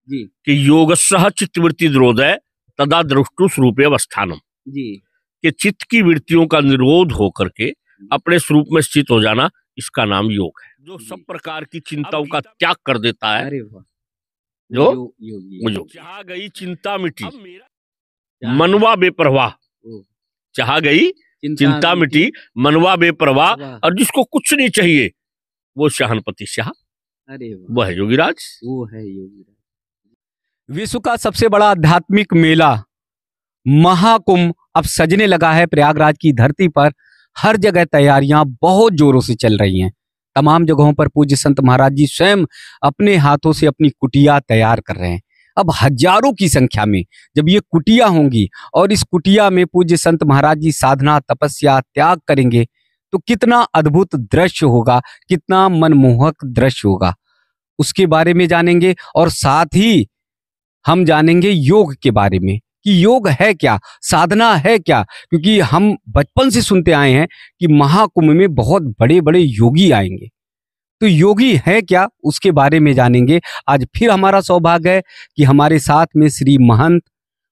जी कि योगस्सह चित्तवृत्ति निरोधः तदा द्रष्टु स्वरूपे अवस्थानम, जी कि चित्त की वृत्तियों का निरोध होकर के अपने स्वरूप में स्थित हो जाना, इसका नाम योग है। जो सब प्रकार की चिंताओं का त्याग कर देता है, अरे वाह, जो योगी वो योग। चाह गई चिंता मिटी, चाह मनवा बेपरवाह। ओ, चाह गई चिंता मिटी, मनवा बेपरवाह। वाह, और जिसको कुछ नहीं चाहिए वो शहनपति शाह, अरे वाह, वो है योगीराज। वो है योगीराज। विश्व का सबसे बड़ा आध्यात्मिक मेला महाकुंभ अब सजने लगा है। प्रयागराज की धरती पर हर जगह तैयारियां बहुत जोरों से चल रही हैं। तमाम जगहों पर पूज्य संत महाराज जी स्वयं अपने हाथों से अपनी कुटिया तैयार कर रहे हैं। अब हजारों की संख्या में जब ये कुटिया होंगी और इस कुटिया में पूज्य संत महाराज जी साधना, तपस्या, त्याग करेंगे तो कितना अद्भुत दृश्य होगा, कितना मनमोहक दृश्य होगा, उसके बारे में जानेंगे। और साथ ही हम जानेंगे योग के बारे में कि योग है क्या, साधना है क्या, क्योंकि हम बचपन से सुनते आए हैं कि महाकुंभ में बहुत बड़े बड़े योगी आएंगे। तो योगी है क्या, उसके बारे में जानेंगे। आज फिर हमारा सौभाग्य है कि हमारे साथ में श्री महंत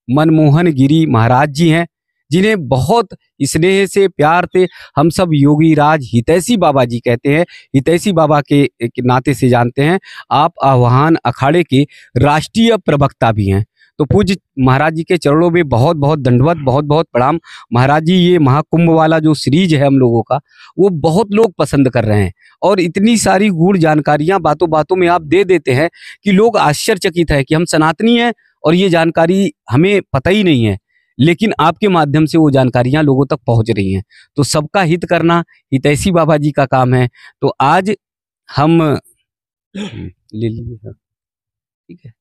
मनमोहन गिरी महाराज जी हैं, जिन्हें बहुत स्नेह से, प्यार से हम सब योगीराज हितैषी बाबा जी कहते हैं। हितैषी बाबा के नाते से जानते हैं। आप आह्वान अखाड़े के राष्ट्रीय प्रवक्ता भी हैं। तो पूज्य महाराज जी के चरणों में बहुत बहुत दंडवत, बहुत बहुत प्रणाम। महाराज जी, ये महाकुंभ वाला जो सीरीज है हम लोगों का, वो बहुत लोग पसंद कर रहे हैं और इतनी सारी गूढ़ जानकारियां बातों बातों में आप दे देते हैं कि लोग आश्चर्यचकित है कि हम सनातनी हैं और ये जानकारी हमें पता ही नहीं है, लेकिन आपके माध्यम से वो जानकारियां लोगों तक पहुंच रही हैं। तो सबका हित करना हितैषी बाबा जी का काम है। तो आज हम ले लीजिए, ठीक है।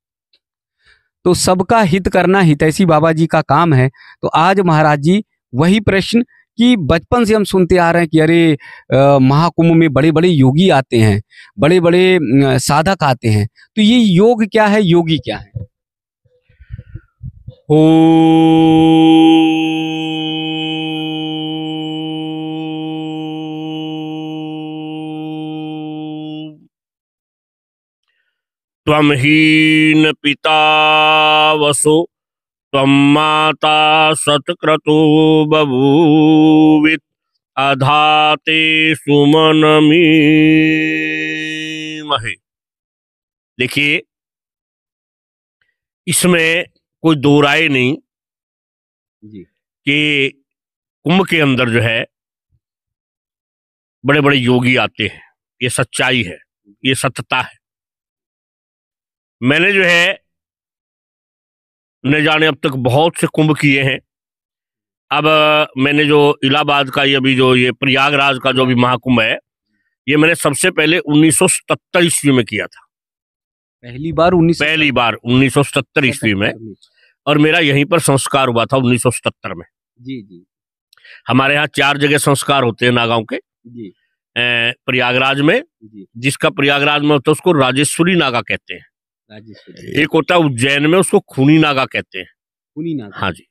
तो सबका हित करना हितैषी बाबा जी का काम है। तो आज महाराज जी वही प्रश्न कि बचपन से हम सुनते आ रहे हैं कि अरे महाकुंभ में बड़े बड़े योगी आते हैं, बड़े बड़े साधक आते हैं। तो ये योग क्या है, योगी क्या है? त्वं हीन पिता वसो त्वं माता सत्क्रतु बभूवित् अधाते सुमनमीमहे। देखिए, इसमें कोई दो राय नहीं जी कि कुंभ के अंदर जो है बड़े बड़े योगी आते हैं। ये सच्चाई है, ये सत्यता है। मैंने जो है न जाने अब तक बहुत से कुंभ किए हैं। अब मैंने जो इलाहाबाद का, ये अभी जो ये प्रयागराज का जो भी महाकुंभ है, ये मैंने सबसे पहले 1977 ईस्वी में किया था। पहली बार 1977 ईस्वी में, और मेरा यहीं पर संस्कार हुआ था 1977 में। जी जी। हमारे यहाँ 4 जगह संस्कार होते हैं नागांव के। जी। प्रयागराज में, जिसका प्रयागराज में होता है उसको राजेश्वरी नागा कहते हैं। एक होता है उज्जैन में, उसको खूनी नागा कहते हैं। खूनी नागा, हाँ जी।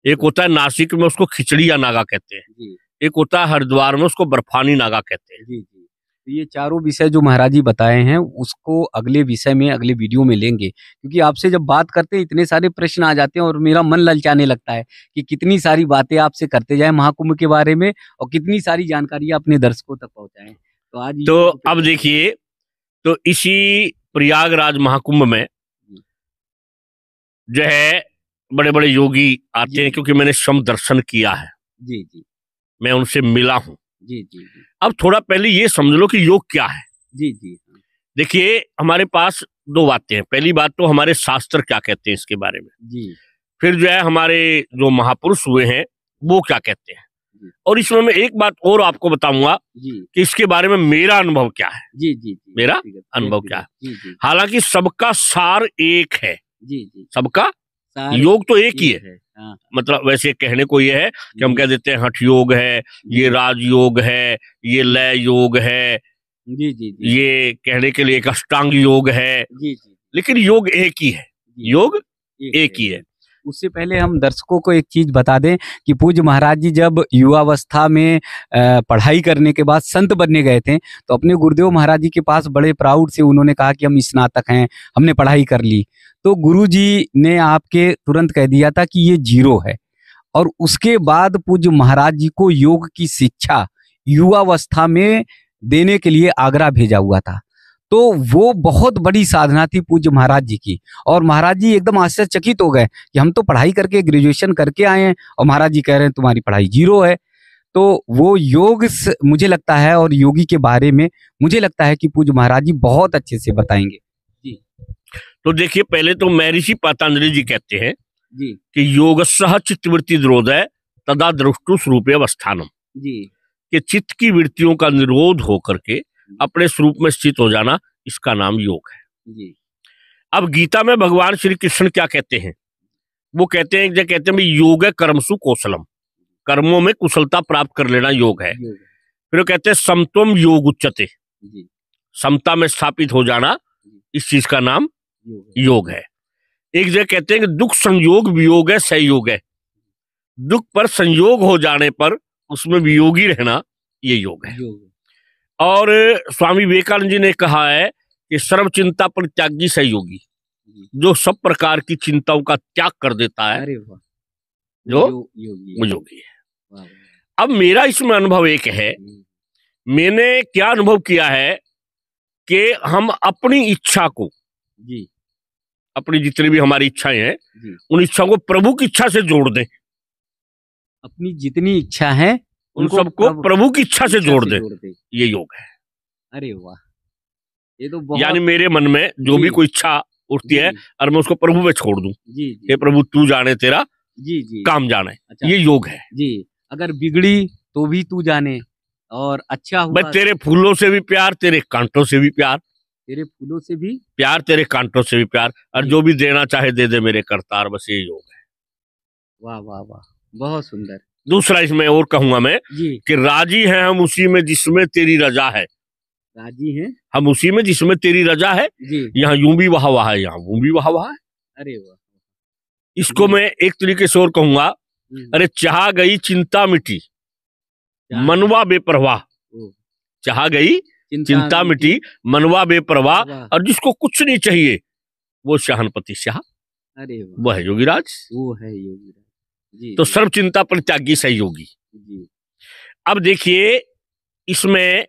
एक होता है नासिक में, उसको खिचड़िया नागा कहते हैं। जी। एक होता है हरिद्वार में, उसको बर्फानी नागा कहते हैं। जी जी। तो ये चारों विषय जो महाराज जी बताए हैं, उसको अगले विषय में, अगले वीडियो में लेंगे, क्योंकि आपसे जब बात करते हैं इतने सारे प्रश्न आ जाते हैं और मेरा मन ललचाने लगता है कि कितनी सारी बातें आपसे करते जाए महाकुंभ के बारे में और कितनी सारी जानकारी अपने दर्शकों तक पहुंचाएं। तो आज तो अब देखिए, तो इसी प्रयागराज महाकुंभ में जो है बड़े बड़े योगी आते हैं, क्योंकि मैंने सम दर्शन किया है। जी जी। मैं उनसे मिला हूं। जी जी। अब थोड़ा पहले ये समझ लो कि योग क्या है। जी जी। देखिए, हमारे पास 2 बातें हैं। पहली बात तो हमारे शास्त्र क्या कहते हैं इसके बारे में। जी। फिर जो है हमारे जो महापुरुष हुए हैं वो क्या कहते हैं। और इसमें मैं एक बात और आपको बताऊंगा कि इसके बारे में मेरा अनुभव क्या है। जी जी। मेरा अनुभव क्या है। हालांकि सबका सार एक है। जी जी। सबका योग तो एक ही है। मतलब वैसे कहने को ये है कि हम कह देते हैं हठ योग है, ये राजयोग है, ये लय योग है। जी जी। ये कहने के लिए एक अष्टांग योग है। जी जी। लेकिन योग एक ही है। योग एक ही है। उससे पहले हम दर्शकों को एक चीज बता दें कि पूज्य महाराज जी जब युवावस्था में पढ़ाई करने के बाद संत बनने गए थे, तो अपने गुरुदेव महाराज जी के पास बड़े प्राउड से उन्होंने कहा कि हम स्नातक हैं, हमने पढ़ाई कर ली। तो गुरुजी ने आपके तुरंत कह दिया था कि ये जीरो है, और उसके बाद पूज्य महाराज जी को योग की शिक्षा युवावस्था में देने के लिए आगरा भेजा हुआ था। तो वो बहुत बड़ी साधना थी पूज्य महाराज जी की, और महाराज जी एकदम आश्चर्यचकित हो गए कि हम तो पढ़ाई करके ग्रेजुएशन करके आए हैं और महाराज जी कह रहे हैं तुम्हारी पढ़ाई जीरो है। तो वो योग मुझे लगता है, और योगी के बारे में मुझे लगता है कि पूज्य महाराज जी बहुत अच्छे से बताएंगे जी। तो देखिए, पहले तो महर्षि पतंजलि जी कहते हैं जी कि योगस्सह चित्तवृत्ति निरोधः तदा द्रष्टु स्वरूपे अवस्थानम, जी कि चित्त की वृत्तियों का निरोध होकर के अपने स्वरूप में स्थित हो जाना, इसका नाम योग है जी। अब गीता में भगवान श्री कृष्ण क्या कहते हैं? वो कहते हैं भाई योग है कर्मसु कौशलम, कर्मों में कुशलता प्राप्त कर लेना योग है। फिर वो कहते हैं समत्वम योग उच्यते, समता में स्थापित हो जाना, इस चीज का नाम योग है। एक जगह कहते हैं कि दुख संयोग वियोग है सहयोग है, दुख पर संयोग हो जाने पर उसमें वियोगी रहना, ये योग है। और स्वामी विवेकानंद जी ने कहा है कि सर्व चिंता पर त्यागी सहयोगी, जो सब प्रकार की चिंताओं का त्याग कर देता है जो वो योगी है। अब मेरा इसमें अनुभव एक है, मैंने क्या अनुभव किया है कि हम अपनी इच्छा को जी, अपनी जितनी भी हमारी इच्छाएं हैं उन इच्छाओं को प्रभु की इच्छा से जोड़ दें। अपनी जितनी इच्छा है उन सबको प्रभु की इच्छा से जोड़ दे, ये योग है। अरे वाह, ये तो बहुत... यानी मेरे मन में जो भी कोई इच्छा उठती है और मैं उसको प्रभु पे छोड़ दूं, हे प्रभु तू जाने, तेरा काम जाने, अच्छा, ये योग है जी। अगर बिगड़ी तो भी तू जाने, और अच्छा हुआ तेरे फूलों से भी प्यार, तेरे कांटों से भी प्यार, तेरे फूलों से भी प्यार, तेरे कांटों से भी प्यार, और जो भी देना चाहे दे दे मेरे करतार, बस ये योग है। वाह वाह वाह, बहुत सुंदर। दूसरा इसमें और कहूंगा मैं कि राजी हैं हम उसी में जिसमें तेरी रजा है, राजी हैं हम उसी में जिसमें तेरी रजा है। यहाँ यूं भी वाह वाह है, यहाँ वो भी वाह वाह है। अरे वाह, इसको मैं एक तरीके से और कहूंगा, अरे चाह गई चिंता मिटी मनवा बेपरवाह, चाह गई चिंता मिटी मनवा बेपरवाह, और जिसको कुछ नहीं चाहिए वो शाहनपति शाह, अरे वो है योगीराज, वो है योगीराज जी। तो सर्व चिंता परित्यागी सहयोगी जी। अब देखिए इसमें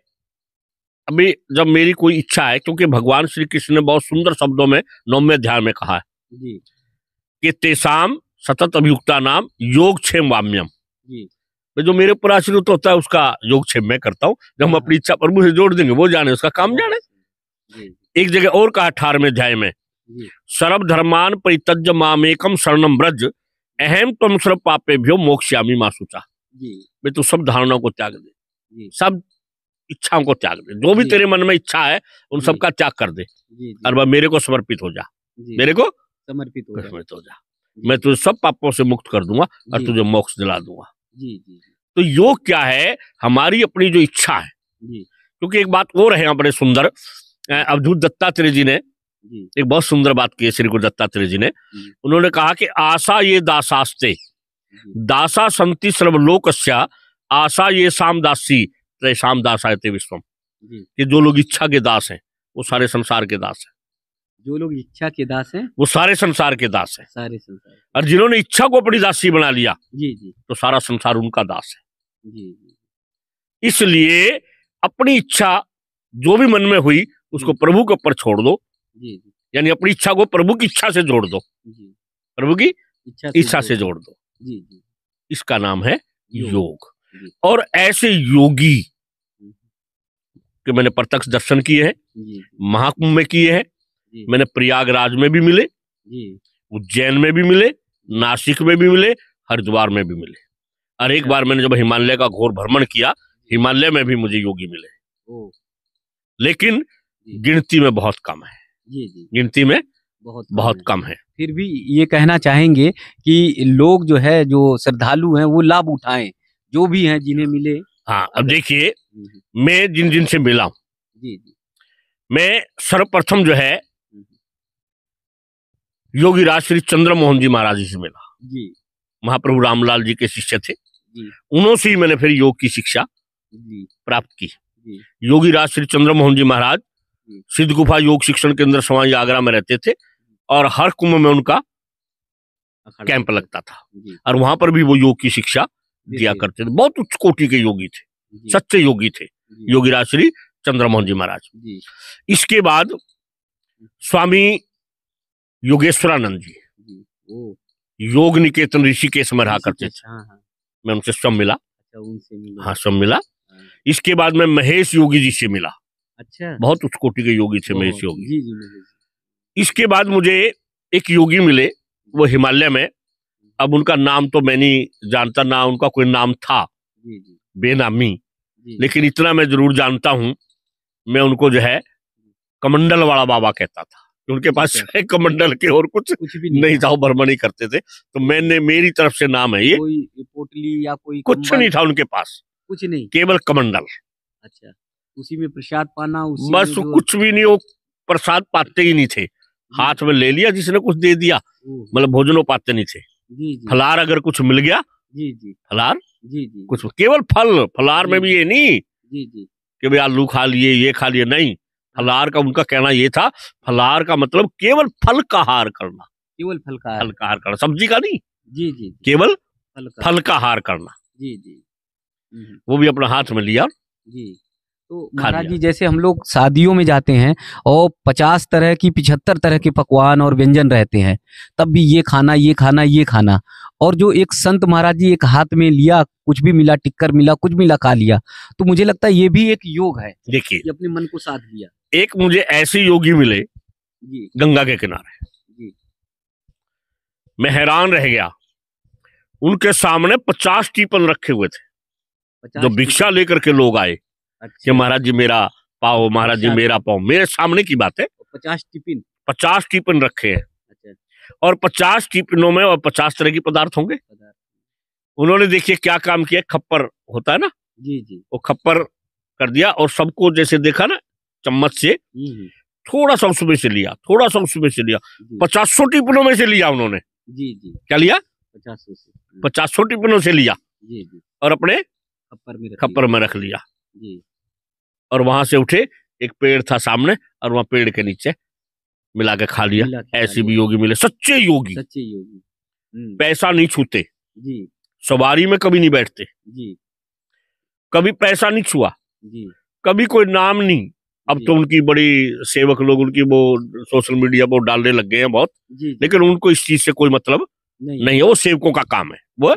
अभी जब मेरी कोई इच्छा है, क्योंकि भगवान श्री कृष्ण ने बहुत सुंदर शब्दों में 9वें अध्याय में कहा है जी कि तेसाम सतत अभियुक्ता नाम योग क्षेम वाम्यम जी। जो मेरे ऊपर आश्रित होता है उसका योग क्षेम मैं करता हूँ। जब हम अपनी इच्छा प्रभु से जोड़ देंगे, वो जाने उसका काम जाने। एक जगह और कहा 18वें अध्याय में, सर्व धर्मान परित्यज्य मामेकम शरणम ब्रज अहम त्वं सर्व पापेभ्यो मोक्ष्यामि मा शुचा। मैं तो सब धारणाओं को त्याग दे, सब इच्छाओं को त्याग दे, जो भी तेरे मन में इच्छा है उन सब का त्याग कर दे, और वह मेरे को समर्पित हो जा, मेरे को समर्पित हो जा, मैं तुझे सब पापों से मुक्त कर दूंगा और तुझे मोक्ष दिला दूंगा। तो योग क्या है? हमारी अपनी जो इच्छा है। क्योंकि एक बात और है यहाँ बड़े सुंदर, अवधूत दत्तात्रेय जी ने एक बहुत सुंदर बात की है, श्री गुरु दत्तात्रेय जी ने। उन्होंने कहा कि आशा ये दासास्ते दासा संति सर्वलोकस्या आशा ये साम दासी शाम दासायते विश्वम, कि जो लोग इच्छा के दास हैं वो सारे संसार के दास हैं, जो लोग इच्छा के दास हैं वो सारे संसार के दास हैं, सारे संसार। और जिन्होंने इच्छा को अपनी दासी बना लिया जी तो सारा संसार उनका दास है। जी। इसलिए अपनी इच्छा जो भी मन में हुई उसको प्रभु के ऊपर छोड़ दो, यानी अपनी इच्छा को प्रभु की इच्छा से जोड़ दो, प्रभु की इच्छा से जोड़ दो, इसका नाम है योग। और ऐसे योगी कि मैंने प्रत्यक्ष दर्शन किए हैं, महाकुंभ में किए हैं, मैंने प्रयागराज में भी मिले, उज्जैन में भी मिले, नासिक में भी मिले, हरिद्वार में भी मिले, और एक बार मैंने जब हिमालय का घोर भ्रमण किया, हिमालय में भी मुझे योगी मिले, लेकिन गिनती में बहुत कम है। गिनती में बहुत कम है। फिर भी ये कहना चाहेंगे कि लोग जो है, जो श्रद्धालु हैं, वो लाभ उठाएं, जो भी हैं जिन्हें मिले। हाँ, अब देखिए मैं जिन जिन से मिला हूं, मैं सर्वप्रथम जो है योगीराज श्री चंद्र मोहन जी महाराज जी से मिला। महाप्रभु रामलाल जी के शिष्य थे, उन्होंने से ही मैंने फिर योग की शिक्षा प्राप्त की। योगीराज श्री चंद्र मोहन जी महाराज सिद्ध गुफा योग शिक्षण केंद्र सवाई आगरा में रहते थे, और हर कुंभ में उनका कैंप लगता था और वहां पर भी वो योग की शिक्षा दिया करते थे। बहुत उच्च कोटि के योगी थे, सच्चे योगी थे योगीराज श्री चंद्रमोहन जी महाराज। इसके बाद स्वामी योगेश्वरानंद जी योग निकेतन ऋषिकेश में रहा करते थे। मैं उनसे स्वयं मिला। हाँ, स्वयं मिला। इसके बाद मैं महेश योगी जी से मिला। अच्छा, बहुत उच्च कोटि के योगी थे महेश योगी। इसके बाद मुझे एक योगी मिले, वो हिमालय में, अब उनका नाम तो मैं नहीं जानता, ना उनका कोई नाम था, बेनामी, लेकिन इतना मैं जरूर जानता हूं, मैं उनको जो है कमंडल वाला बाबा कहता था। उनके पास कमंडल के और कुछ भी नहीं था, वो भ्रमण ही करते थे। तो मैंने, मेरी तरफ से नाम है ये, कोई पोटली या कोई कुछ नहीं था उनके पास, कुछ नहीं, केवल कमंडल। अच्छा, उसी में प्रसाद पाना, उसी बस कुछ भी नहीं, वो प्रसाद पाते ही नहीं थे, हाथ में ले लिया जिसने कुछ दे दिया, मतलब भोजन पाते नहीं थे। फलार अगर कुछ मिल गया, फलार कुछ, केवल फल, फलार में भी ये नहीं कि भाई आलू खा लिए, ये खा लिए, नहीं। फलार का उनका कहना ये था, फलार का मतलब केवल फल का आहार करना, केवल फल का आहार करना, सब्जी का नहीं, केवल फल का आहार करना। वो भी अपना हाथ में लिया। तो महाराज जी, जैसे हम लोग शादियों में जाते हैं और 50 तरह की 75 तरह के पकवान और व्यंजन रहते हैं, तब भी ये खाना, ये खाना, ये खाना, और जो एक संत महाराज जी एक हाथ में लिया, कुछ भी मिला, टिक्कर मिला, कुछ मिला, खा लिया, तो मुझे लगता है ये भी एक योग है। देखिए, अपने मन को साथ दिया। एक मुझे ऐसे योगी मिले गंगा के किनारे, मैं हैरान रह गया। उनके सामने 50 टीपन रखे हुए थे, जो भिक्षा लेकर के लोग आए। अच्छा। कि महाराज जी मेरा पाओ, महाराज जी मेरा पाओ, मेरे सामने की बात है। 50 टिफिन रखे हैं। अच्छा। और 50 टिफिनों में और 50 तरह के पदार्थ होंगे। उन्होंने देखिए क्या काम किया, खप्पर होता है ना, जी, वो खप्पर कर दिया और सबको जैसे देखा ना, चम्मच से थोड़ा सा उसमें से लिया, थोड़ा सा उसमें से लिया, 50 टिफिनों में से लिया उन्होंने। जी, क्या लिया? 50 टिफिनों से लिया और अपने खप्पर में रख लिया। और वहां से उठे, एक पेड़ था सामने और वहां पेड़ के नीचे मिला के खा लिया। ऐसे भी योगी मिले, सच्चे योगी, पैसा नहीं छूते, सवारी में कभी नहीं बैठते, कभी पैसा नहीं छुआ, कभी कोई नाम नहीं। अब तो उनकी बड़ी सेवक लोग उनकी वो सोशल मीडिया पर डालने लग गए हैं बहुत, लेकिन उनको इस चीज से कोई मतलब नहीं है। वो सेवकों का काम है, वो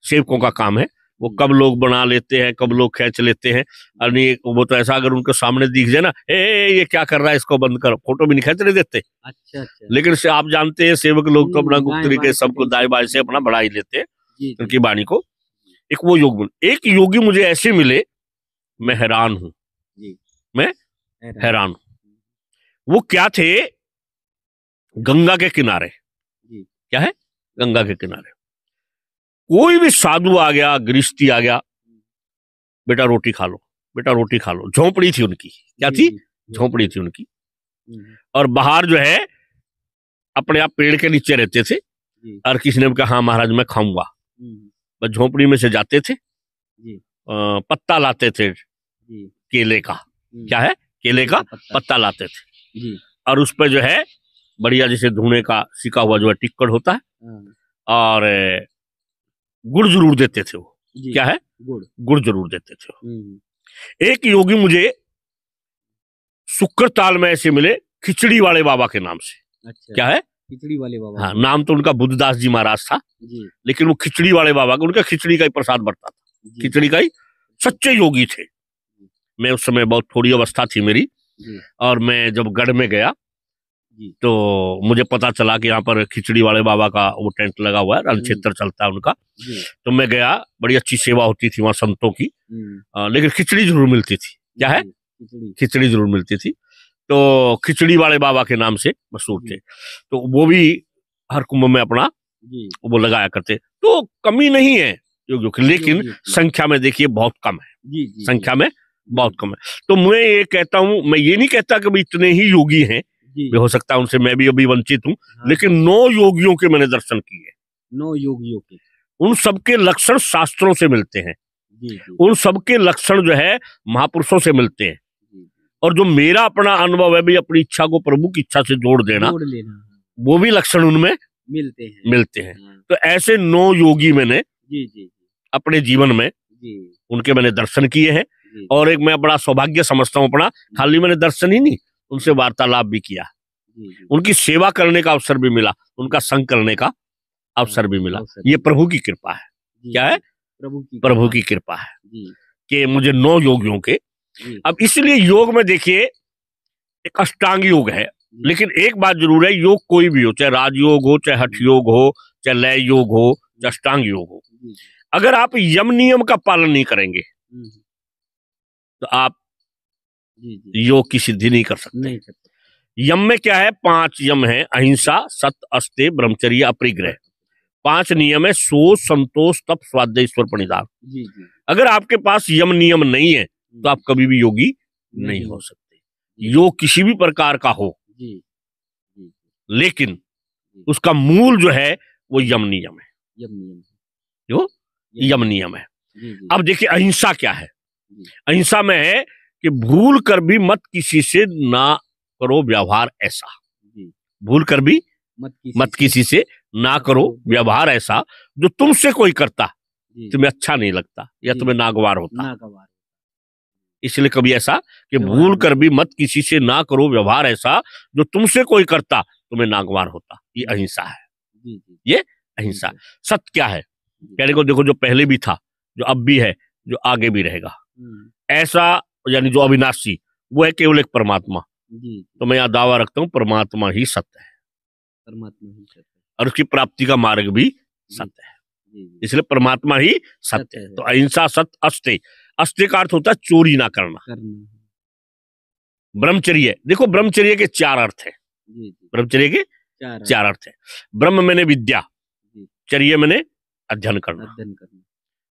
सेवकों का काम है। वो कब लोग बना लेते हैं, कब लोग खींच लेते हैं, और नहीं वो तो ऐसा अगर उनके सामने दिख जाए ना, ये क्या कर रहा है, इसको बंद करो, फोटो भी नहीं खींचने देते। अच्छा। लेकिन से आप जानते हैं सेवक लोग तो अपना गुप्त तरीके सबको दाएं बाएं से अपना बढ़ा ही लेते हैं उनकी वाणी को। एक वो योग मिले, एक योगी मुझे ऐसे मिले, मैं हैरान हूं, मैं हैरान हूं। वो क्या थे? गंगा के किनारे। क्या है? गंगा के किनारे कोई भी साधु आ गया, गृहस्थी आ गया, बेटा रोटी खा लो, बेटा रोटी खा लो। झोंपड़ी थी उनकी, क्या थी? झोंपड़ी थी उनकी। और बाहर जो है अपने आप पेड़ के नीचे रहते थे, और किसी ने कहा हाँ महाराज मैं खाऊंगा, बस झोंपड़ी में से जाते थे, पत्ता लाते थे केले का। क्या है? केले का पत्ता लाते थे, और उस पर जो है बढ़िया जैसे धुने का सिका हुआ जो है टिक्कड़ होता है, और गुड़ जरूर देते थे वो। क्या है? गुड़ जरूर देते थे। एक योगी मुझे शुक्र ताल में ऐसे मिले, खिचड़ी वाले बाबा के नाम से। अच्छा। क्या है? खिचड़ी वाले बाबा। हाँ, नाम तो उनका बुद्धदास जी महाराज था, लेकिन वो खिचड़ी वाले बाबा, उनका खिचड़ी का ही प्रसाद बढ़ता था, खिचड़ी का ही। सच्चे योगी थे। मैं उस समय बहुत थोड़ी अवस्था थी मेरी, और मैं जब गढ़ में गया तो मुझे पता चला कि यहाँ पर खिचड़ी वाले बाबा का वो टेंट लगा हुआ है, रण क्षेत्र चलता है उनका। तो मैं गया, बड़ी अच्छी सेवा होती थी वहाँ संतों की, लेकिन खिचड़ी जरूर मिलती थी। क्या है? खिचड़ी जरूर मिलती थी। तो खिचड़ी वाले बाबा के नाम से मशहूर थे। तो वो भी हर कुंभ में अपना वो लगाया करते। तो कमी नहीं है योगियों की, लेकिन संख्या में देखिए बहुत कम है, संख्या में बहुत कम है। तो मैं ये कहता हूँ, मैं ये नहीं कहता कि इतने ही योगी हैं, हो सकता है उनसे मैं भी अभी वंचित हूँ। हाँ। लेकिन 9 योगियों के मैंने दर्शन किए। 9 योगियों के, उन सबके लक्षण शास्त्रों से मिलते हैं। उन सबके लक्षण जो है महापुरुषों से मिलते हैं। और जो मेरा अपना अनुभव है भी, अपनी इच्छा को प्रभु की इच्छा से जोड़ देना, वो भी लक्षण उनमें मिलते हैं। तो ऐसे 9 योगी मैंने अपने जीवन में उनके मैंने दर्शन किए हैं। और एक मैं बड़ा सौभाग्य समझता हूँ अपना, खाली मैंने दर्शन ही नहीं, उनसे वार्तालाप भी किया, उनकी सेवा करने का अवसर भी मिला, उनका संग करने का अवसर भी मिला। ये प्रभु की कृपा है। क्या है? प्रभु की कृपा है कि मुझे 9 योगियों के। अब इसलिए योग में देखिए एक अष्टांग योग है, लेकिन एक बात जरूर है, योग कोई भी हो, चाहे राजयोग हो, चाहे हठ योग हो, चाहे लय योग हो, चाहे अष्टांग योग हो, अगर आप यम नियम का पालन नहीं करेंगे तो आप योग की सिद्धि नहीं कर सकते। यम में क्या है? 5 यम है, अहिंसा, सत्य, अस्तेय, ब्रह्मचर्य, अपरिग्रह। 5 नियम है, शोच, संतोष, तप, स्वाध्याय, ईश्वर प्रणिधान। अगर आपके पास यम नियम नहीं है तो आप कभी भी योगी नहीं हो सकते। योग किसी भी प्रकार का हो, लेकिन उसका मूल जो है वो यम नियम है। जो यम नियम है। अब देखिए अहिंसा क्या है? अहिंसा में है कि भूल कर भी मत किसी से ना करो व्यवहार ऐसा। भूल कर भी मत किसी से ना करो व्यवहार ऐसा जो तुमसे कोई करता तुम्हें अच्छा नहीं लगता या तुम्हें नागवार होता। इसलिए कभी ऐसा कि भूल कर भी मत किसी से ना करो व्यवहार ऐसा जो तुमसे कोई करता तुम्हें नागवार होता। ये अहिंसा है। ये अहिंसा। सत्य क्या है? कहने को देखो, जो पहले भी था, जो अब भी है, जो आगे भी रहेगा, ऐसा यानी जो अविनाशी, वो है केवल एक परमात्मा। तो मैं यहाँ दावा रखता हूँ परमात्मा ही सत्य है, और उसकी प्राप्ति का मार्ग भी सत्य है। इसलिए परमात्मा ही सत्य है। तो अहिंसा, सत्य, अस्तेय। अस्तेय का अर्थ होता है चोरी ना करना। ब्रह्मचर्य, देखो ब्रह्मचर्य के 4 अर्थ है। ब्रह्मचर्य के 4 अर्थ है। ब्रह्म मैंने विद्या, चर्य मैंने अध्ययन करना।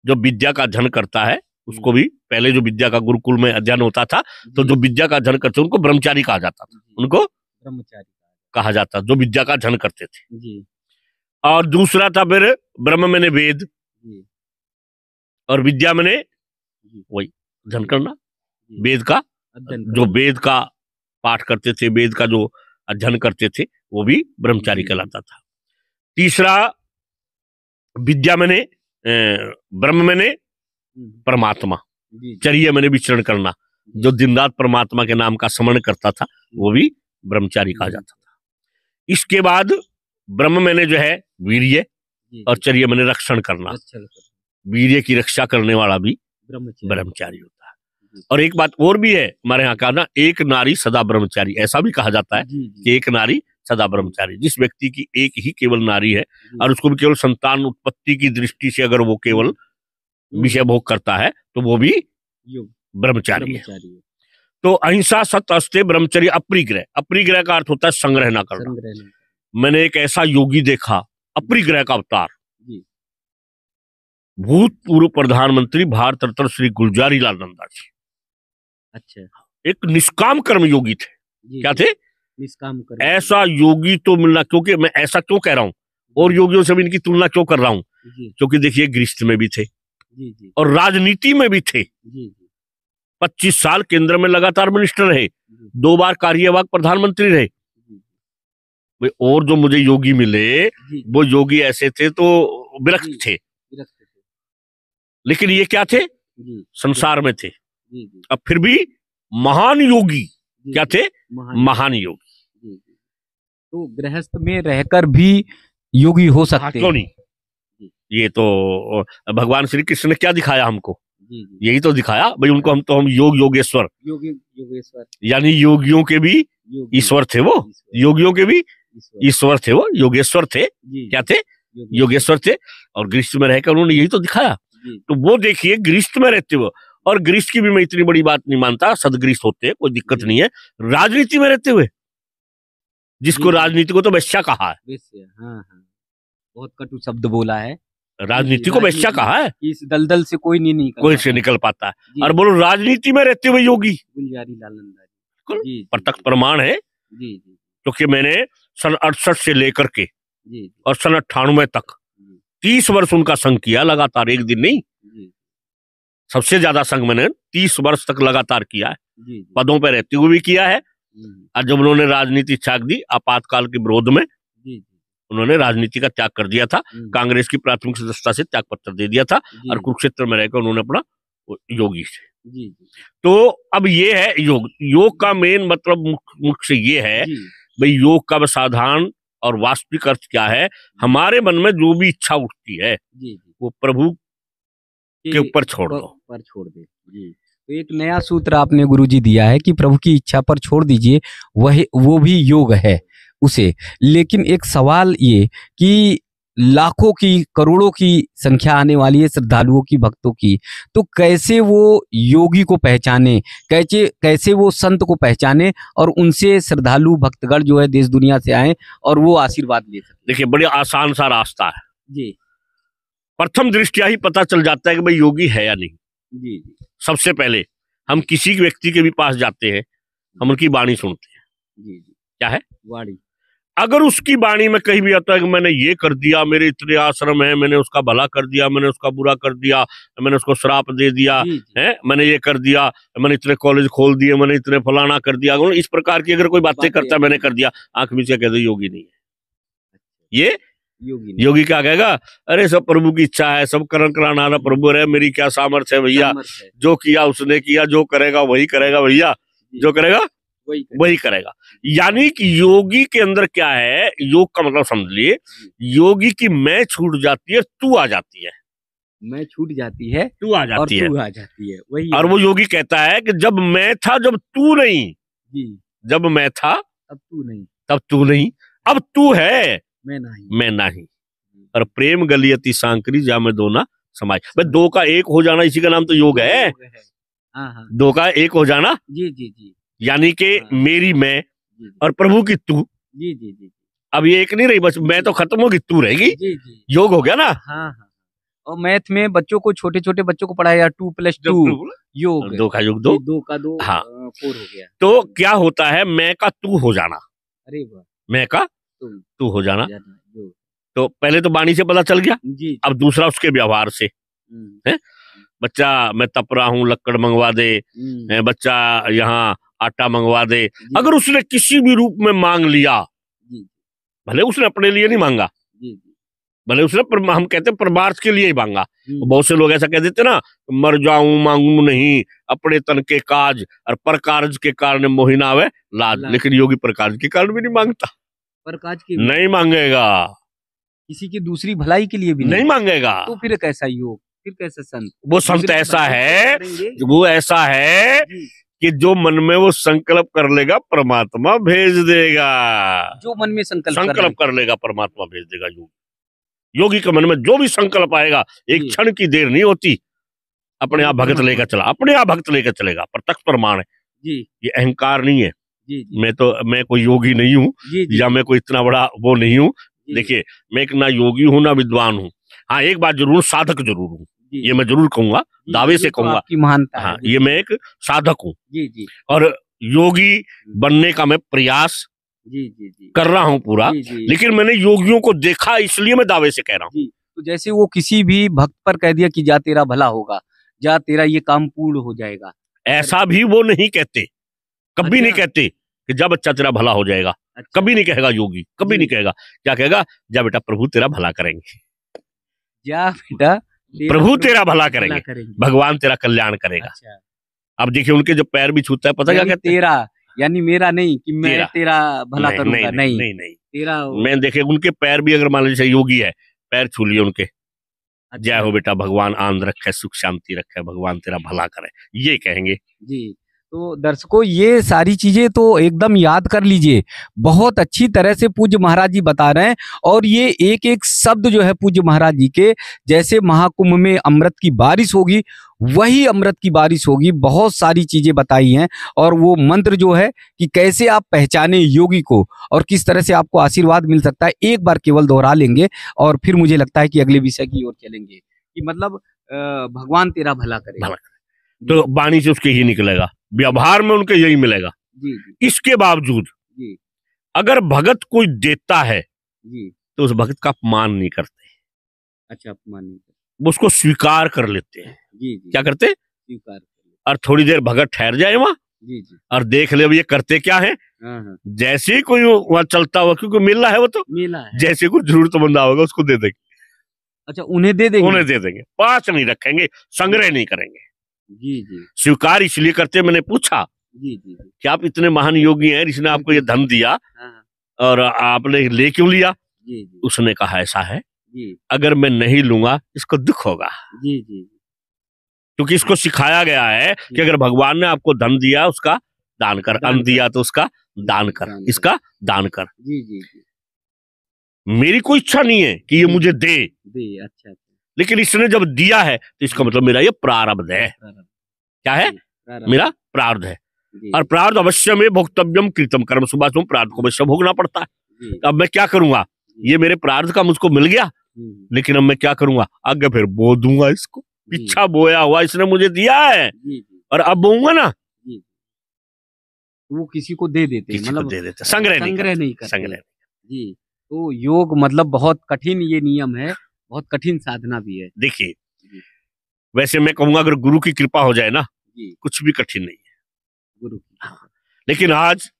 जो विद्या का अध्ययन करता है उसको भी, पहले जो विद्या का गुरुकुल में अध्ययन होता था, तो जो विद्या का अध्ययन करते उनको ब्रह्मचारी कहा जाता था। उनको ब्रह्मचारी कहा जाता, जो विद्या का अध्ययन करते थे। और दूसरा था फिर ब्रह्म मैंने वेद, और विद्या मैंने वही अध्ययन करना, वेद का, जो वेद का पाठ करते थे, वेद का जो अध्ययन करते थे, वो भी ब्रह्मचारी कहलाता था। तीसरा विद्या मैंने ब्रह्म मैंने परमात्मा, चर्या मैंने विचरण करना, जो दिन रात परमात्मा के नाम का स्मरण करता था, वो भी ब्रह्मचारी कहा जाता था। इसके बाद ब्रह्म मैंने जो है वीर्य, और चर्या मैंने रक्षण करना। वीर्य की रक्षा करने वाला भी ब्रह्मचारी होता है। और एक बात और भी है हमारे यहाँ का ना, एक नारी सदा ब्रह्मचारी, ऐसा भी कहा जाता है कि एक नारी सदा ब्रह्मचारी। जिस व्यक्ति की एक ही केवल नारी है और उसको भी केवल संतान उत्पत्ति की दृष्टि से अगर वो केवल विषय भोग करता है तो वो भी ब्रह्मचारी है। तो अहिंसा, सत्य, अस्तेय, ब्रह्मचर्य, अपरिग्रह। अपरिग्रह का अर्थ होता है संग्रह ना करना। मैंने एक ऐसा योगी देखा, अपरिग्रह का अवतार, भूतपूर्व प्रधानमंत्री भारत रत्न श्री गुलजारी लाल नंदा जी। अच्छा, एक निष्काम कर्म योगी थे। क्या थे? निष्काम कर्म। ऐसा योगी तो मिलना, क्योंकि मैं ऐसा क्यों कह रहा हूं और योगियों से भी इनकी तुलना क्यों कर रहा हूं, क्योंकि देखिए गृहस्थ में भी थे और राजनीति में भी थे। 25 साल केंद्र में लगातार मिनिस्टर रहे, 2 बार कार्यवाहक प्रधानमंत्री रहे। और जो मुझे योगी मिले वो योगी ऐसे थे तो विरक्त थे, लेकिन ये क्या थे? संसार में थे। अब फिर भी महान योगी। क्या थे? महान योगी। तो गृहस्थ में रहकर भी योगी हो सकते क्यों नहीं? ये तो भगवान श्री कृष्ण ने क्या दिखाया हमको? यही तो दिखाया भाई उनको, हम योगेश्वर, यानी योगियों के भी ईश्वर थे वो, योगियों के भी ईश्वर थे वो, योगेश्वर थे। क्या थे? योगेश्वर थे। और गृहस्थ में रहकर उन्होंने यही तो दिखाया। तो वो देखिए गृहस्थ में रहते हुए, और गृहस्थ की भी मैं इतनी बड़ी बात नहीं मानता, सदगृहस्थ होते हैं, कोई दिक्कत नहीं है। राजनीति में रहते हुए, जिसको राजनीति को तो वैश्या कहा है। बहुत कटु शब्द बोला है, राजनीति को वैश्या कहा है। इस दलदल से कोई नहीं निकल, कोई से निकल पाता है। और बोलो राजनीति में रहते हुए योगी, गुलजारी लाल नंदा जी प्रत्यक्ष प्रमाण है। क्योंकि मैंने सन 68 से लेकर के और सन 98 तक 30 वर्ष उनका संग किया लगातार, एक दिन नहीं। सबसे ज्यादा संग मैंने 30 वर्ष तक लगातार किया है, पदों पर रहते हुए भी किया है। और जब उन्होंने राजनीति छाक दी आपातकाल के विरोध में, जी। उन्होंने राजनीति का त्याग कर दिया था, कांग्रेस की प्राथमिक सदस्यता से त्याग पत्र दे दिया था और कुरुक्षेत्र में रहकर उन्होंने अपना योगी से। जी। तो अब ये है योग। योग का मेन मतलब मुख्य ये है भाई, योग का साधारण और वास्तविक अर्थ क्या है? हमारे मन में जो भी इच्छा उठती है वो प्रभु के ऊपर छोड़ दो, छोड़ दे। जी। तो एक नया सूत्र आपने गुरुजी दिया है कि प्रभु की इच्छा पर छोड़ दीजिए, वो भी योग है उसे। लेकिन एक सवाल ये कि लाखों की करोड़ों की संख्या आने वाली है श्रद्धालुओं की, भक्तों की, तो कैसे वो योगी को पहचाने, कैसे वो संत को पहचाने और उनसे श्रद्धालु भक्तगण जो है देश दुनिया से आए और वो आशीर्वाद ले सके? देखिए, बड़ी आसान सा रास्ता है जी। प्रथम दृष्टिया ही पता चल जाता है कि भाई योगी है या नहीं। जी। सबसे पहले हम किसी व्यक्ति के भी पास जाते हैं, हम उनकी वाणी सुनते हैं। जी। क्या है? वाणी। अगर उसकी वाणी में कहीं भी आता है कि मैंने ये कर दिया, मेरे इतने आश्रम है, मैंने उसका भला कर दिया, मैंने उसका बुरा कर दिया, मैंने उसको श्राप दे दिया है, मैंने ये कर दिया, मैंने इतने कॉलेज खोल दिए, मैंने इतने फलाना कर दिया, इस प्रकार की अगर कोई बातें करता है, मैंने कर दिया, आंख में से कहते योगी नहीं है। ये योगी क्या कहेगा? अरे सब प्रभु की इच्छा है, सब करण कराना वाला प्रभु है, मेरी क्या सामर्थ्य है भैया, जो किया उसने किया, जो करेगा वही करेगा भैया, जो करेगा वही करेगा। यानी कि योगी के अंदर क्या है? योग का मतलब समझ लिए, योगी की मैं छूट जाती है, तू आ जाती है। मैं छूट जाती है, तू आ जाती है, वही। और वो योगी कहता है कि जब मैं था, जब तू नहीं। जब मैं था तब तू नहीं, अब तू है, मैं नहीं। और प्रेम गलियती सांकरी जा में दो ना समाज। भाई दो का एक हो जाना, इसी का नाम तो योग है। दो का एक हो जाना। जी। यानी कि मेरी मैं और प्रभु की तू। जी। अब ये एक नहीं रही, बस मैं तो खत्म होगी, तू रहेगी। योग हो गया ना। हाँ। और मैथ में बच्चों को, छोटे छोटे बच्चों को पढ़ाया 2 + 2 योग, 2 का योग 2, 2 का 2, हाँ 4 हो गया। तो क्या होता है? मैं का तू हो जाना। अरे वाह। मैं का तू हो जाना। तो पहले तो वाणी से पता चल गया। अब दूसरा उसके व्यवहार से है। बच्चा मैं तप रहा हूँ, लक्कड़ मंगवा दे, बच्चा यहाँ आटा मंगवा दे। अगर उसने किसी भी रूप में मांग लिया, भले उसने अपने लिए नहीं मांगा, भले उसने हम कहते हैं परमार्थ के लिए ही मांगा। बहुत से लोग ऐसा कह देते ना, मर जाऊं मांगू नहीं, अपने तन के काज और पर कार्य के कारण मोहिना आवे लाज। लेकिन योगी पर कार्य के कारण भी नहीं मांगता, पर काज के नहीं मांगेगा, किसी की दूसरी भलाई के लिए भी नहीं मांगेगा। तो फिर कैसा योग, फिर कैसा संत? वो संत ऐसा है, वो ऐसा है कि जो मन में वो संकल्प कर लेगा, परमात्मा भेज देगा। जो मन में संकल्प कर लेगा, परमात्मा भेज देगा। योगी के मन में जो भी संकल्प आएगा, एक क्षण की देर नहीं होती, अपने आप भक्त लेकर चला, अपने आप भक्त लेकर चलेगा। प्रत्यक्ष प्रमाण है जी। ये अहंकार नहीं है जी। मैं कोई योगी नहीं हूँ, या मैं कोई इतना बड़ा वो नहीं हूँ। देखिए, मैं एक ना योगी हूँ ना विद्वान हूँ। हाँ, एक बात जरूर, साधक जरूर हूँ, ये मैं जरूर कहूंगा, दावे से कहूंगा। महानता। हाँ, ये मैं एक साधक हूँ और योगी बनने का मैं प्रयास कर रहा हूँ पूरा। लेकिन मैंने योगियों को देखा, इसलिए मैं दावे से कह रहा हूँ। तो जैसे वो किसी भी भक्त पर कह दिया कि जा तेरा भला होगा, जा तेरा ये काम पूर्ण हो जाएगा, ऐसा भी वो नहीं कहते, कभी नहीं कहते कि जा बच्चा तेरा भला हो जाएगा। कभी नहीं कहेगा योगी, कभी नहीं कहेगा। क्या कहेगा? जा बेटा प्रभु तेरा भला करेंगे, जा बेटा प्रभु तेरा भला करेंगे, भगवान तेरा कल्याण करेगा। अब देखिए, उनके जो पैर भी छूता है, पता क्या कहते? तेरा यानी मेरा नहीं कि मैं तेरा भला करूंगा, नहीं तेरा। मैं देखे उनके पैर भी, अगर मान लीजिए योगी है, पैर छू लिए उनके, जय हो बेटा, भगवान आनंद रखे, सुख शांति रखे, भगवान तेरा भला करे, ये कहेंगे जी। तो दर्शकों, ये सारी चीजें तो एकदम याद कर लीजिए, बहुत अच्छी तरह से पूज्य महाराज जी बता रहे हैं। और ये एक एक शब्द जो है पूज्य महाराज जी के, जैसे महाकुंभ में अमृत की बारिश होगी, वही अमृत की बारिश होगी। बहुत सारी चीजें बताई हैं, और वो मंत्र जो है कि कैसे आप पहचाने योगी को और किस तरह से आपको आशीर्वाद मिल सकता है, एक बार केवल दोहरा लेंगे और फिर मुझे लगता है कि अगले विषय की ओर चलेंगे कि मतलब भगवान तेरा भला करे। तो वाणी से उसके ही निकलेगा, व्यवहार में उनके यही मिलेगा जी। इसके बावजूद जी, अगर भगत कोई देता है जी, तो उस भगत का अपमान नहीं करते। अच्छा, अपमान नहीं करते, वो उसको स्वीकार कर लेते हैं जी। क्या करते? स्वीकार। और थोड़ी देर भगत ठहर जाए वहां जी जी। और देख ले अब ये करते क्या है। जैसे ही कोई वहां चलता हुआ, क्योंकि मेला है वो, तो मेला है, जैसे कुछ जरूरतमंद होगा उसको दे देंगे। अच्छा, उन्हें दे देंगे? उन्हें दे देंगे, पास नहीं रखेंगे, संग्रह नहीं करेंगे। जी जी। स्वीकार इसलिए करते, मैंने पूछा जी जी जी। कि आप इतने महान योगी हैं, इसने आपको ये धन दिया और आपने ले क्यों लिया? जी जी। उसने कहा ऐसा है जी। अगर मैं नहीं लूंगा इसको दुख होगा। जी जी। क्योंकि इसको सिखाया गया है कि अगर भगवान ने आपको धन दिया उसका दान कर, अन्न दिया तो उसका दान कर, इसका दान कर। जी जी जी। मेरी कोई इच्छा नहीं है कि ये मुझे दे, अच्छा, लेकिन इसने जब दिया है तो इसका मतलब मेरा ये प्रारब्ध है। क्या है? मेरा प्रारब्ध है। और प्रारब्ध अवश्य में भोक्तव्यम कृतम कर्म, सुबह तुम प्रारब्ध को अवश्य भोगना पड़ता है। अब मैं क्या करूंगा? ये मेरे प्रारब्ध का मुझको मिल गया, लेकिन अब मैं क्या करूंगा? आगे फिर बो दूंगा इसको। पीछा बोया हुआ इसने मुझे दिया है और अब बोऊंगा ना, वो किसी को दे देते, मतलब दे देते, संग्रह नहीं करते। संग्रह। जी। तो योग मतलब बहुत कठिन ये नियम है, बहुत कठिन साधना भी है। देखिए, वैसे मैं कहूंगा अगर गुरु की कृपा हो जाए ना, कुछ भी कठिन नहीं है गुरु की। हाँ। लेकिन आज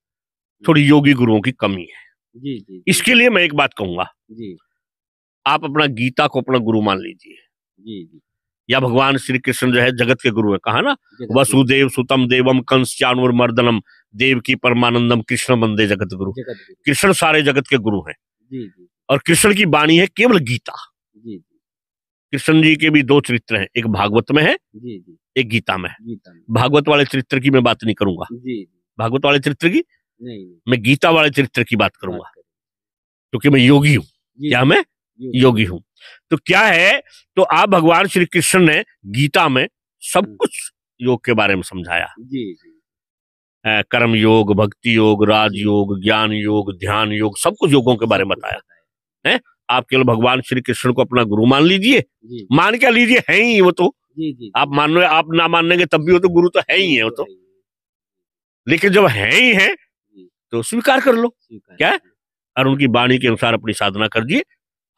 थोड़ी योगी गुरुओं की कमी है। जी जी। इसके लिए मैं एक बात कहूंगा, जी, आप अपना गीता को अपना गुरु मान लीजिए। जी जी। या भगवान श्री कृष्ण जो है जगत के गुरु है, कहा ना, वसुदेव सुतम देवम कंस चाणूरमर्दनम देव की परमानंदम कृष्ण वंदे जगत गुरु। कृष्ण सारे जगत के गुरु हैं। जी जी। और कृष्ण की वाणी है केवल गीता। जी जी। कृष्ण जी के भी दो चरित्र हैं, एक भागवत में है, जी जी, एक गीता में है। भागवत वाले चरित्र की मैं बात नहीं करूंगा, जी, भागवत वाले चरित्र की नहीं, मैं गीता वाले चरित्र की बात करूंगा, क्योंकि मैं योगी हूं। क्या मैं योगी हूं? तो क्या है, तो आप भगवान श्री कृष्ण ने गीता में सब कुछ योग के बारे में समझाया। जी जी। कर्म योग, भक्ति योग, राजयोग, ज्ञान योग, ध्यान योग, सब कुछ योगों के बारे में बताया है। आप केवल भगवान श्री कृष्ण को अपना गुरु मान लीजिए, मान क्या लीजिए, है ही वो तो। आप मान लो, आप ना मानेंगे तब भी वो तो गुरु तो है ही है वो तो। लेकिन जब है ही है तो स्वीकार कर लो, क्या है, और उनकी वाणी के अनुसार अपनी साधना कर दिए,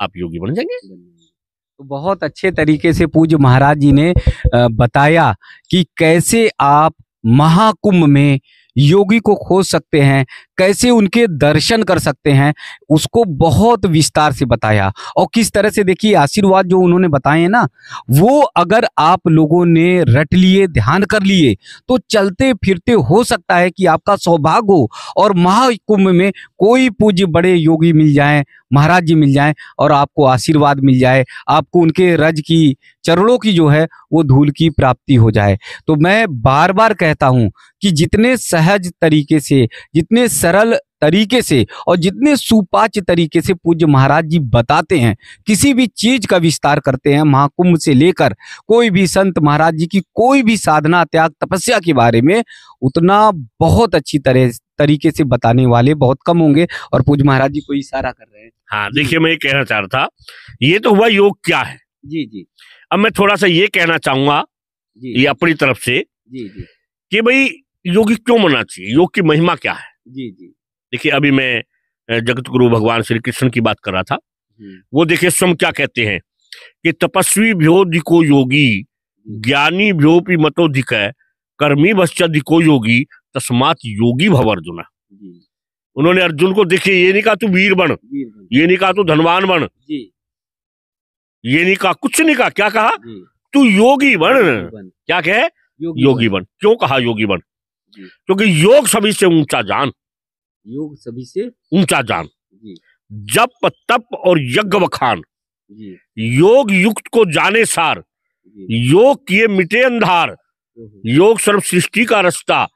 आप योगी बन जाएंगे। तो बहुत अच्छे तरीके से पूज्य महाराज जी ने बताया कि कैसे आप महाकुंभ में योगी को खोज सकते हैं, कैसे उनके दर्शन कर सकते हैं, उसको बहुत विस्तार से बताया। और किस तरह से देखिए आशीर्वाद जो उन्होंने बताए हैं ना, वो अगर आप लोगों ने रट लिए, ध्यान कर लिए, तो चलते फिरते हो सकता है कि आपका सौभाग्य हो और महाकुंभ में कोई पूज्य बड़े योगी मिल जाएं, महाराज जी मिल जाएं और आपको आशीर्वाद मिल जाए, आपको उनके रज की, चरणों की जो है वो धूल की प्राप्ति हो जाए। तो मैं बार बार कहता हूं कि जितने सहज तरीके से, जितने सरल तरीके से और जितने सुपाच्य तरीके से पूज्य महाराज जी बताते हैं, किसी भी चीज का विस्तार करते हैं, महाकुंभ से लेकर कोई भी संत महाराज जी की कोई भी साधना, त्याग, तपस्या के बारे में उतना बहुत अच्छी तरीके से बताने वाले बहुत कम होंगे। और पूज्य महाराज जी को इशारा कर रहे हैं। हाँ, देखिए, मैं ये कहना चाह रहा था, ये तो हुआ योग क्या है। जी जी। अब मैं थोड़ा सा ये कहना चाहूंगा, ये अपनी तरफ से, जी जी, कि भाई योगी क्यों बनना चाहिए, योग की महिमा क्या है। जी जी। देखिए, अभी मैं जगत गुरु भगवान श्री कृष्ण की बात कर रहा था। वो देखिए स्वयं क्या कहते हैं कि तपस्वी भ्योधिको योगी, ज्ञानी भ्योपि मतोधिक, कर्मी भश्चधिको योगी, तस्मात् योगी भव अर्जुन। उन्होंने अर्जुन को, देखिए, ये नहीं कहा तू वीर बन, ये नहीं कहा तू धनवान बन, ये नहीं कहा, कुछ नहीं कहा, क्या कहा, तू योगी बन। क्या कहे, योगी बन। क्यों कहा योगी बन? क्योंकि योग सभी से ऊंचा जान, योग सभी से ऊंचा जान, जप तप और यज्ञ बखान, योग युक्त को जाने सार, योग किए मिटे अंधार, योग सर्व सृष्टि का रास्ता,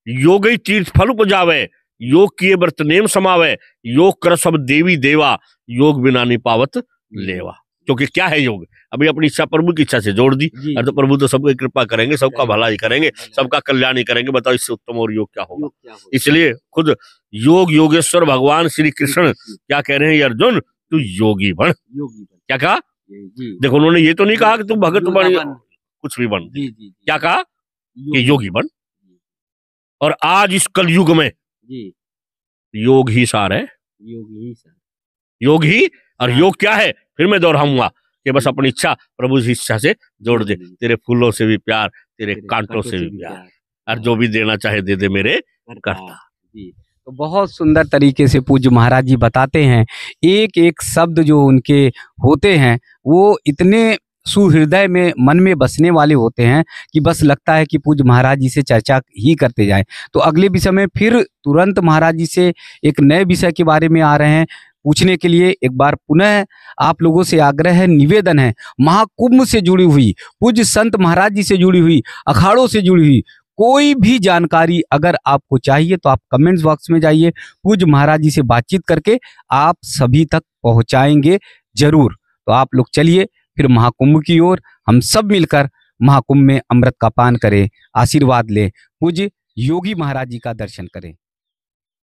योग ही तीर्थ फल उपजावे, योग किए व्रत नेम समावे, योग कर सब देवी देवा, योग बिना नहीं पावत लेवा। क्योंकि क्या है योग, अभी अपनी इच्छा प्रभु की इच्छा से जोड़ दी, और तो प्रभु तो सबकी कृपा करेंगे, सबका भला ही करेंगे, सबका कल्याण ही करेंगे। बताओ इससे उत्तम और योग क्या होगा। इसलिए खुद योग योगेश्वर भगवान श्री कृष्ण क्या कह रहे हैं, अर्जुन तू योगी बन। क्या कहा, देखो, उन्होंने ये तो नहीं कहा कि तू भगत बन, कुछ भी बन, क्या कहा कि योगी बन। और आज इस कलयुग में योग ही सार है, योग ही। और योग क्या है, फिर मैं दोहराऊंगा कि बस अपनी इच्छा प्रभु की इच्छा से जोड़ दे। तेरे फूलों से भी प्यार, तेरे कांटों से भी प्यार, और जो भी देना चाहे दे दे मेरे करता। जी, तो बहुत सुंदर तरीके से पूज्य महाराज जी बताते हैं। एक एक शब्द जो उनके होते हैं वो इतने सुहृदय में मन में बसने वाले होते हैं कि बस लगता है कि पूज्य महाराज जी से चर्चा ही करते जाएं। तो अगले विषय में फिर तुरंत महाराज जी से एक नए विषय के बारे में आ रहे हैं पूछने के लिए। एक बार पुनः आप लोगों से आग्रह है, निवेदन है, महाकुंभ से जुड़ी हुई, पूज्य संत महाराज जी से जुड़ी हुई, अखाड़ों से जुड़ी हुई कोई भी जानकारी अगर आपको चाहिए तो आप कमेंट्स बॉक्स में जाइए, पूज्य महाराज जी से बातचीत करके आप सभी तक पहुंचाएंगे जरूर। तो आप लोग चलिए फिर महाकुंभ की ओर हम सब मिलकर महाकुंभ में अमृत का पान करें, आशीर्वाद लें, पूज्य योगी महाराज जी का दर्शन करें।